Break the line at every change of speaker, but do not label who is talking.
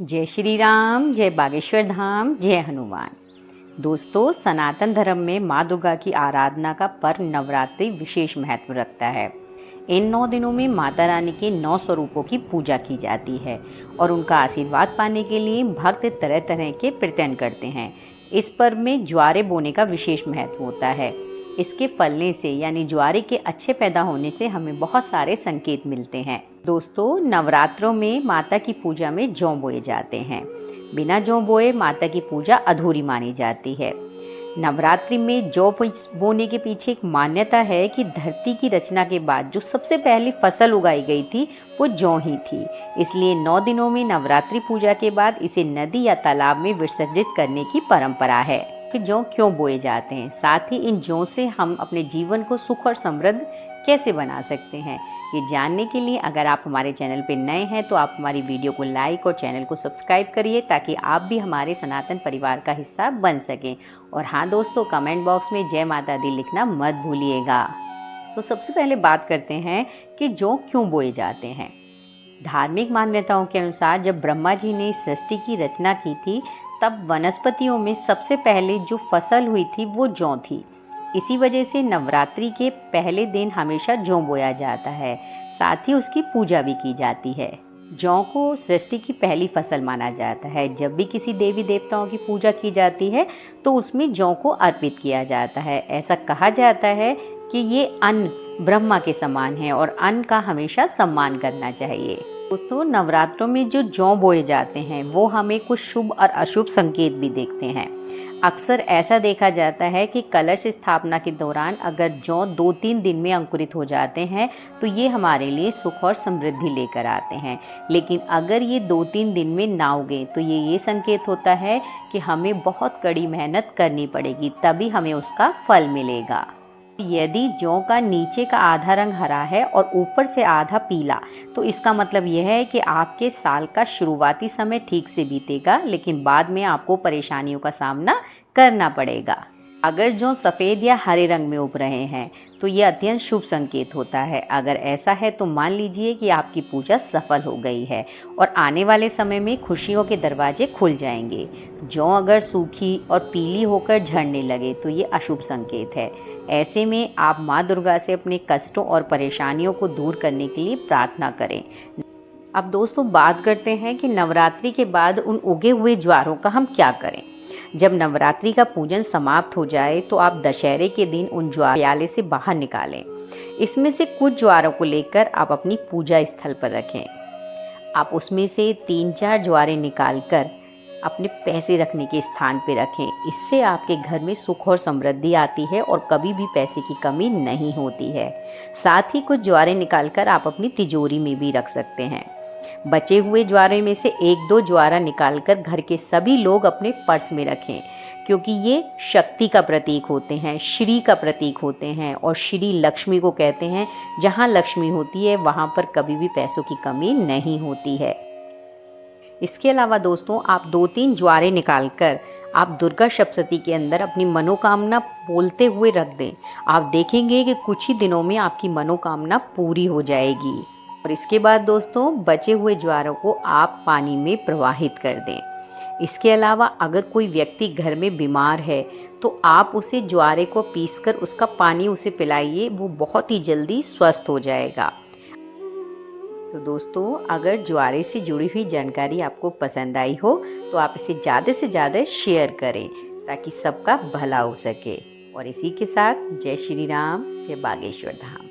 जय श्री राम, जय बागेश्वर धाम, जय हनुमान। दोस्तों, सनातन धर्म में माँ दुर्गा की आराधना का पर्व नवरात्रि विशेष महत्व रखता है। इन 9 दिनों में माता रानी के 9 स्वरूपों की पूजा की जाती है और उनका आशीर्वाद पाने के लिए भक्त तरह तरह के प्रयत्न करते हैं। इस पर्व में ज्वारे बोने का विशेष महत्व होता है। इसके फलने से यानी ज्वारे के अच्छे पैदा होने से हमें बहुत सारे संकेत मिलते हैं। दोस्तों, नवरात्रों में माता की पूजा में जौ बोए जाते हैं। बिना जौ बोए माता की पूजा अधूरी मानी जाती है। नवरात्रि में जौ बोने के पीछे एक मान्यता है कि धरती की रचना के बाद जो सबसे पहली फसल उगाई गई थी वो जौ ही थी। इसलिए 9 दिनों में नवरात्रि पूजा के बाद इसे नदी या तालाब में विसर्जित करने की परंपरा है। कि जौ क्यों बोए जाते हैं, साथ ही इन जौ से हम अपने जीवन को सुख और समृद्ध कैसे बना सकते हैं, ये जानने के लिए अगर आप हमारे चैनल पर नए हैं तो आप हमारी वीडियो को लाइक और चैनल को सब्सक्राइब करिए ताकि आप भी हमारे सनातन परिवार का हिस्सा बन सकें। और हाँ दोस्तों, कमेंट बॉक्स में जय माता दी लिखना मत भूलिएगा। तो सबसे पहले बात करते हैं कि जौ क्यों बोए जाते हैं। धार्मिक मान्यताओं के अनुसार जब ब्रह्मा जी ने सृष्टि की रचना की थी तब वनस्पतियों में सबसे पहले जो फसल हुई थी वो जौ थी। इसी वजह से नवरात्रि के पहले दिन हमेशा जौ बोया जाता है, साथ ही उसकी पूजा भी की जाती है। जौ को सृष्टि की पहली फसल माना जाता है। जब भी किसी देवी देवताओं की पूजा की जाती है तो उसमें जौ को अर्पित किया जाता है। ऐसा कहा जाता है कि ये अन्न ब्रह्मा के समान है और अन्न का हमेशा सम्मान करना चाहिए। दोस्तों, नवरात्रों में जो जौ बोए जाते हैं वो हमें कुछ शुभ और अशुभ संकेत भी देखते हैं। अक्सर ऐसा देखा जाता है कि कलश स्थापना के दौरान अगर जौ 2-3 दिन में अंकुरित हो जाते हैं तो ये हमारे लिए सुख और समृद्धि लेकर आते हैं। लेकिन अगर ये 2-3 दिन में ना उगे तो ये संकेत होता है कि हमें बहुत कड़ी मेहनत करनी पड़ेगी, तभी हमें उसका फल मिलेगा। यदि जौ का नीचे का आधा रंग हरा है और ऊपर से आधा पीला तो इसका मतलब यह है कि आपके साल का शुरुआती समय ठीक से बीतेगा, लेकिन बाद में आपको परेशानियों का सामना करना पड़ेगा। अगर जौ सफ़ेद या हरे रंग में उग रहे हैं तो ये अत्यंत शुभ संकेत होता है। अगर ऐसा है तो मान लीजिए कि आपकी पूजा सफल हो गई है और आने वाले समय में खुशियों के दरवाजे खुल जाएंगे। जौ अगर सूखी और पीली होकर झड़ने लगे तो ये अशुभ संकेत है। ऐसे में आप माँ दुर्गा से अपने कष्टों और परेशानियों को दूर करने के लिए प्रार्थना करें। अब दोस्तों, बात करते हैं कि नवरात्रि के बाद उन उगे हुए ज्वारों का हम क्या करें। जब नवरात्रि का पूजन समाप्त हो जाए तो आप दशहरे के दिन उन ज्वार प्याले से बाहर निकालें। इसमें से कुछ ज्वारों को लेकर आप अपनी पूजा स्थल पर रखें। आप उसमें से 3-4 ज्वारे निकालकर अपने पैसे रखने के स्थान पर रखें। इससे आपके घर में सुख और समृद्धि आती है और कभी भी पैसे की कमी नहीं होती है। साथ ही कुछ ज्वारे निकालकर आप अपनी तिजोरी में भी रख सकते हैं। बचे हुए ज्वारे में से 1-2 ज्वारा निकालकर घर के सभी लोग अपने पर्स में रखें, क्योंकि ये शक्ति का प्रतीक होते हैं, श्री का प्रतीक होते हैं और श्री लक्ष्मी को कहते हैं। जहाँ लक्ष्मी होती है वहाँ पर कभी भी पैसों की कमी नहीं होती है। इसके अलावा दोस्तों, आप 2-3 ज्वारे निकालकर आप दुर्गा सप्तशती के अंदर अपनी मनोकामना बोलते हुए रख दें। आप देखेंगे कि कुछ ही दिनों में आपकी मनोकामना पूरी हो जाएगी। और इसके बाद दोस्तों, बचे हुए ज्वारों को आप पानी में प्रवाहित कर दें। इसके अलावा अगर कोई व्यक्ति घर में बीमार है तो आप उसे ज्वारे को पीसकर उसका पानी उसे पिलाइए, वो बहुत ही जल्दी स्वस्थ हो जाएगा। तो दोस्तों, अगर ज्वारे से जुड़ी हुई जानकारी आपको पसंद आई हो तो आप इसे ज़्यादा से ज़्यादा शेयर करें ताकि सबका भला हो सके। और इसी के साथ जय श्री राम, जय बागेश्वर धाम।